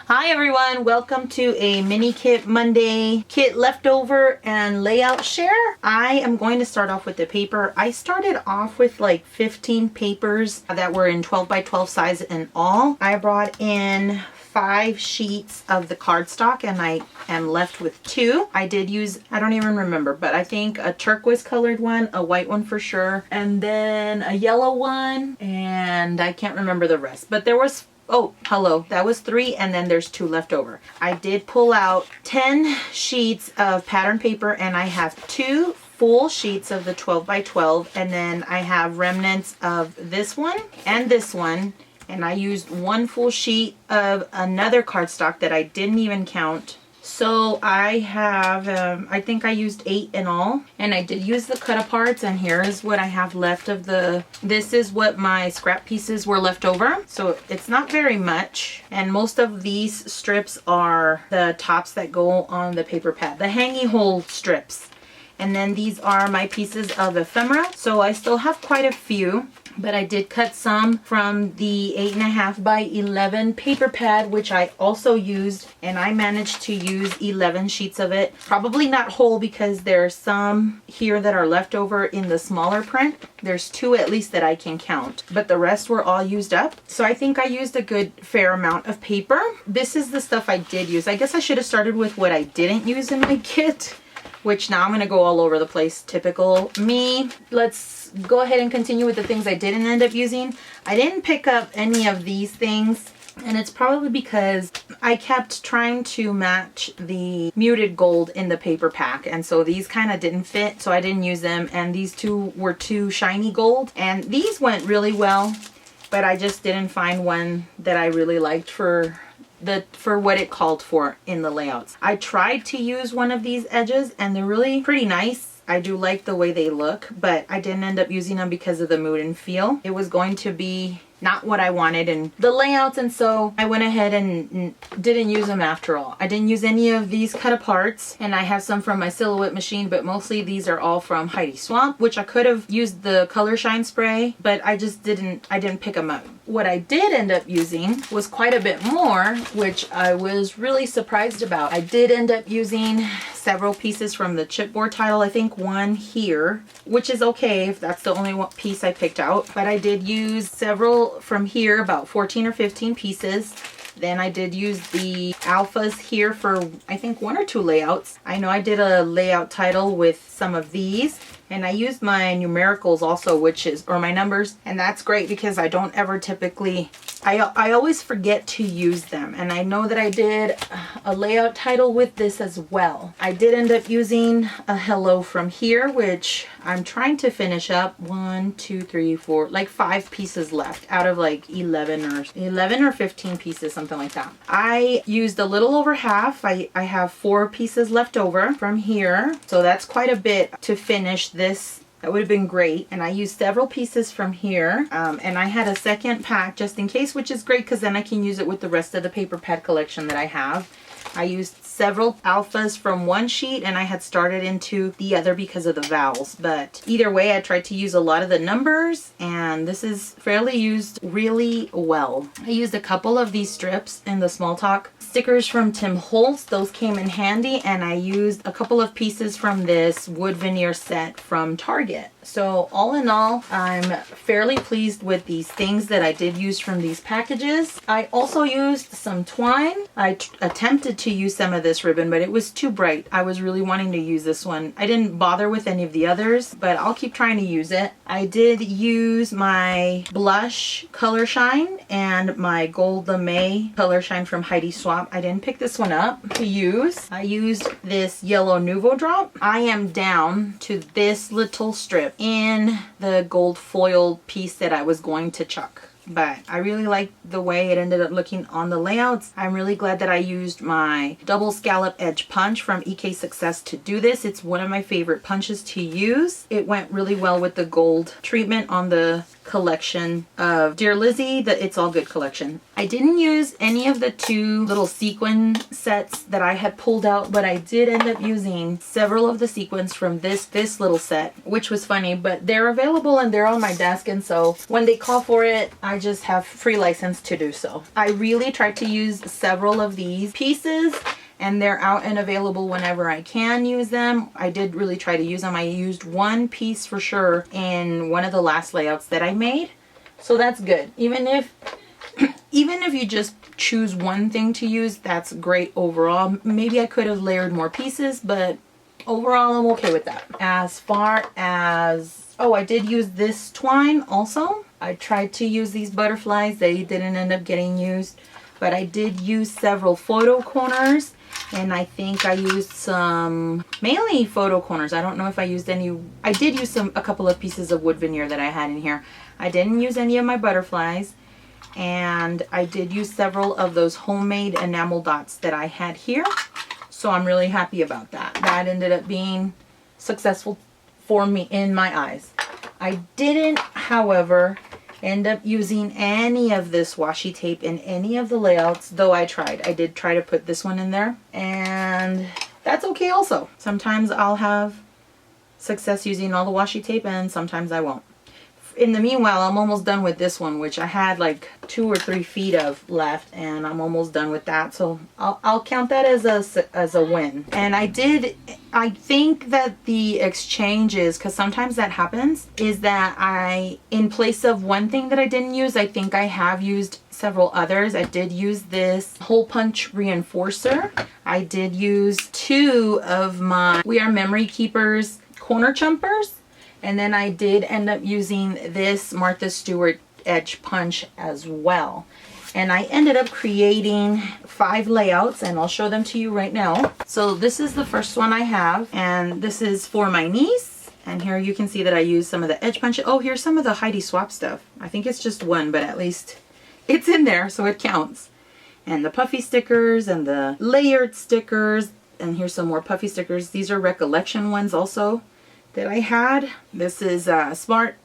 Hi everyone, welcome to a mini kit Monday kit leftover and layout share. I am going to start off with the paper. I started off with like 15 papers that were in 12 by 12 size in all. I brought in 5 sheets of the cardstock and I am left with 2. I did use, I don't even remember, but I think a turquoise colored one, a white one for sure, and then a yellow one, and I can't remember the rest, but there was that was 3, and then there's 2 left over. I did pull out 10 sheets of pattern paper, and I have 2 full sheets of the 12 by 12, and then I have remnants of this one and this one, and I used 1 full sheet of another cardstock that I didn't even count. So I have, I think I used 8 in all, and I did use the cut aparts, and here is what I have left of this is what my scrap pieces were left over. So it's not very much, and most of these strips are the tops that go on the paper pad, the hangy hole strips. And then these are my pieces of ephemera. So I still have quite a few, but I did cut some from the 8.5 by 11 paper pad, which I also used, and I managed to use 11 sheets of it. Probably not whole because there's some here that are left over in the smaller print. There's 2 at least that I can count, but the rest were all used up. So I think I used a good fair amount of paper. This is the stuff I did use. I guess I should have started with what I didn't use in my kit, which now I'm going to go all over the place. Typical me. Let's go ahead and continue with the things I didn't end up using. I didn't pick up any of these things, and it's probably because I kept trying to match the muted gold in the paper pack, and so these kind of didn't fit, so I didn't use them, and these 2 were too shiny gold, and these went really well, but I just didn't find one that I really liked for what it called for in the layouts. I tried to use one of these edges, and they're really pretty nice. I do like the way they look, but I didn't end up using them because of the mood and feel. It was going to be not what I wanted in the layouts, and so I went ahead and didn't use them after all. I didn't use any of these cut aparts, and I have some from my Silhouette machine, but mostly these are all from Heidi Swapp, which I could have used the Color Shine spray, but I didn't pick them up. What I did end up using was quite a bit more, which I was really surprised about. I did end up using several pieces from the chipboard title. I think 1 here, which is okay if that's the only piece I picked out, but I did use several from here, about 14 or 15 pieces. Then I did use the alphas here for I think 1 or 2 layouts. I know I did a layout title with some of these, and I used my numericals also, or my numbers, and that's great because I don't ever typically, I always forget to use them, and I know that I did a layout title with this as well. I did end up using a hello from here, which I'm trying to finish up. 1, 2, 3, 4, like 5 pieces left out of like 11 or 15 pieces, something like that. I used a little over half. I have 4 pieces left over from here, so that's quite a bit to finish this. That would have been great. And I used several pieces from here, and I had a second pack just in case, which is great because then I can use it with the rest of the paper pad collection that I have. I used several alphas from 1 sheet, and I had started into the other because of the vowels, but either way I tried to use a lot of the numbers, and this is fairly used really well. I used a couple of these strips in the Small Talk stickers from Tim Holtz. Those came in handy, and I used a couple of pieces from this wood veneer set from Target. So all in all, I'm fairly pleased with these things that I did use from these packages. I also used some twine. I attempted to use some of this ribbon, but it was too bright. I was really wanting to use this one. I didn't bother with any of the others, but I'll keep trying to use it. I did use my blush Color Shine and my Gold Lame Color Shine from Heidi Swapp. I didn't pick this one up to use. I used this yellow Nuvo Drop. I am down to this little strip in the gold foil piece that I was going to chuck, but I really like the way it ended up looking on the layouts. I'm really glad that I used my double scallop edge punch from EK Success to do this. It's one of my favorite punches to use. It went really well with the gold treatment on the collection of Dear Lizzy, the It's All Good collection. I didn't use any of the 2 little sequin sets that I had pulled out, but I did end up using several of the sequins from this little set, which was funny, but they're available and they're on my desk, and so when they call for it, I just have free license to do so. I really tried to use several of these pieces, and they're out and available whenever I can use them. I did really try to use them. I used one piece for sure in one of the last layouts that I made. So that's good. Even if you just choose one thing to use, that's great overall. Maybe I could have layered more pieces, but overall I'm okay with that. As far as, oh, I did use this twine also. I tried to use these butterflies. They didn't end up getting used, but I did use several photo corners. And I think I used some, mainly photo corners. I don't know if I used any. I did use a couple of pieces of wood veneer that I had in here. I didn't use any of my butterflies. And I did use several of those homemade enamel dots that I had here. So I'm really happy about that. That ended up being successful for me in my eyes. I didn't, however, end up using any of this washi tape in any of the layouts, though I tried. I did try to put this one in there, and that's okay also. Sometimes I'll have success using all the washi tape and sometimes I won't. In the meanwhile, I'm almost done with this one, which I had like 2 or 3 feet of left, and I'm almost done with that. So I'll count that as a win. And I think that the exchanges, because sometimes that happens, is that in place of one thing that I didn't use, I think I have used several others. I did use this hole punch reinforcer. I did use 2 of my We Are Memory Keepers corner chumpers. And then I did end up using this Martha Stewart edge punch as well. And I ended up creating 5 layouts, and I'll show them to you right now. So this is the first one I have, and this is for my niece. And here you can see that I used some of the edge punch. Oh, here's some of the Heidi Swapp stuff. I think it's just one, but at least it's in there, so it counts. And the puffy stickers and the layered stickers. And here's some more puffy stickers. These are recollection ones also that I had. This is smart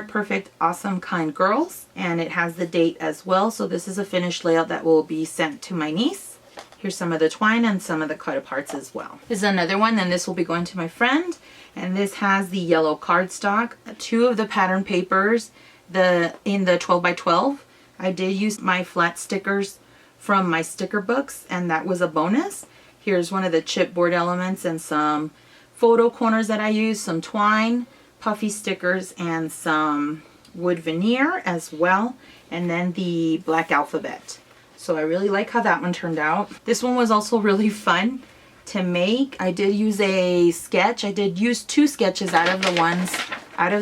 perfect awesome kind girls, and it has the date as well. So this is a finished layout that will be sent to my niece. Here's some of the twine and some of the cut aparts as well. This is another one, and this will be going to my friend. And this has the yellow cardstock, 2 of the pattern papers, in the 12 by 12. I did use my flat stickers from my sticker books, and that was a bonus. Here's one of the chipboard elements and some photo corners that I used, some twine, puffy stickers, and some wood veneer as well, and then the black alphabet. So I really like how that one turned out. This one was also really fun to make. I did use a sketch. I did use 2 sketches out of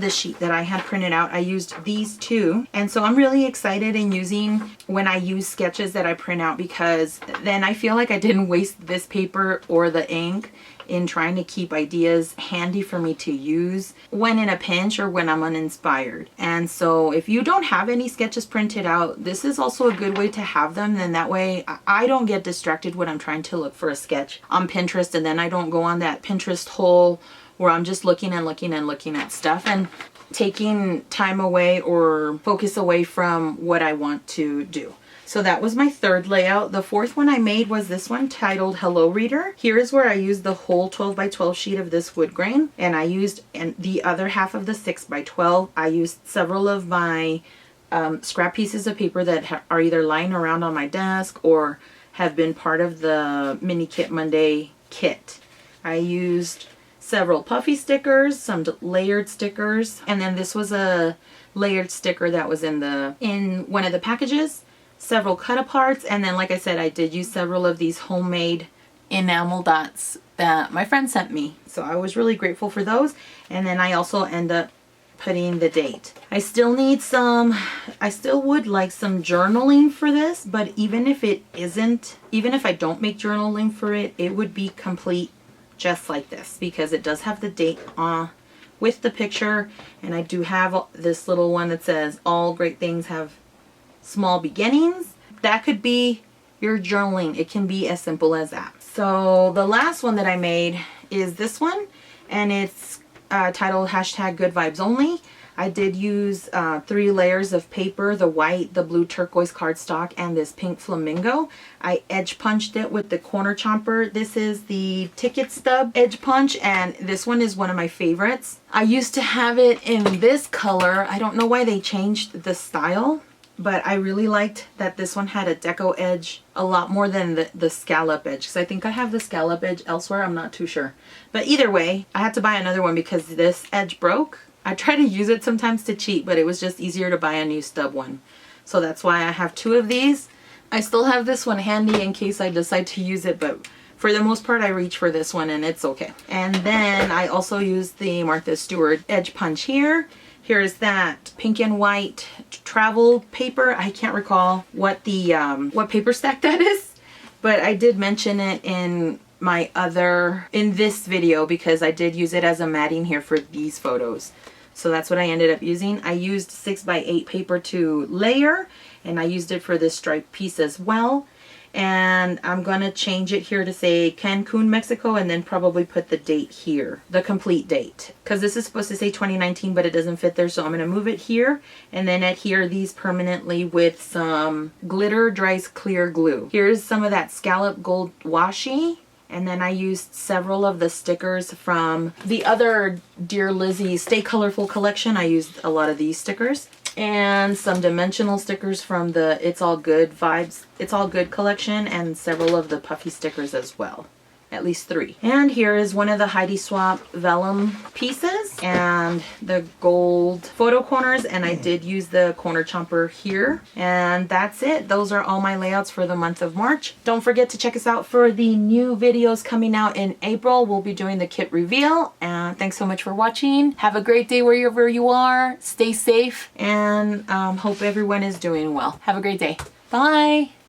the sheet that I had printed out. I used these 2, and so I'm really excited in using when I use sketches that I print out, because then I feel like I didn't waste this paper or the ink in trying to keep ideas handy for me to use when in a pinch or when I'm uninspired. And so if you don't have any sketches printed out, this is also a good way to have them. Then that way I don't get distracted when I'm trying to look for a sketch on Pinterest, and then I don't go on that Pinterest hole where I'm just looking and looking and looking at stuff and taking time away or focus away from what I want to do. So that was my 3rd layout. The 4th one I made was this one titled Hello Reader. Here is where I used the whole 12 by 12 sheet of this wood grain, and I used the other half of the 6 by 12. I used several of my scrap pieces of paper that are either lying around on my desk or have been part of the Mini Kit Monday kit. I used several puffy stickers, some layered stickers, and then this was a layered sticker that was in one of the packages. Several cut aparts, and then like I said, I did use several of these homemade enamel dots that my friend sent me, so I was really grateful for those. And then I also end up putting the date. I still would like some journaling for this, but even if I don't make journaling for it, it would be complete just like this, because it does have the date with the picture. And I do have this little one that says all great things have small beginnings. That could be your journaling. It can be as simple as that. So the last one that I made is this one, and it's titled Hashtag Good Vibes Only. I did use 3 layers of paper, the white, the blue turquoise cardstock, and this pink flamingo. I edge punched it with the corner chomper. This is the ticket stub edge punch, and this one is one of my favorites. I used to have it in this color. I don't know why they changed the style, but I really liked that this one had a deco edge a lot more than the scallop edge, because I think I have the scallop edge elsewhere. I'm not too sure. But either way, I had to buy another one because this edge broke. I try to use it sometimes to cheat, but it was just easier to buy a new stub one. So that's why I have 2 of these. I still have this one handy in case I decide to use it, but for the most part I reach for this one and it's okay. And then I also use the Martha Stewart edge punch here. Here's that pink and white travel paper. I can't recall what the what paper stack that is, but I did mention it in this video because I did use it as a matting here for these photos. So that's what I ended up using. I used 6x8 paper to layer, and I used it for this striped piece as well. And I'm gonna change it here to say Cancun, Mexico, and then probably put the date here, the complete date, because this is supposed to say 2019, but it doesn't fit there. So I'm gonna move it here and then adhere these permanently with some glitter dries clear glue. Here's some of that scallop gold washi. And then I used several of the stickers from the other Dear Lizzy Stay Colorful collection. I used a lot of these stickers. And some dimensional stickers from the It's All Good Vibes, It's All Good collection, and several of the puffy stickers as well. At least 3. And here is one of the Heidi Swapp vellum pieces and the gold photo corners, and I did use the corner chomper here. And that's it. Those are all my layouts for the month of March. Don't forget to check us out for the new videos coming out in April. We'll be doing the kit reveal, and thanks so much for watching. Have a great day wherever you are. Stay safe, and hope everyone is doing well. Have a great day. Bye.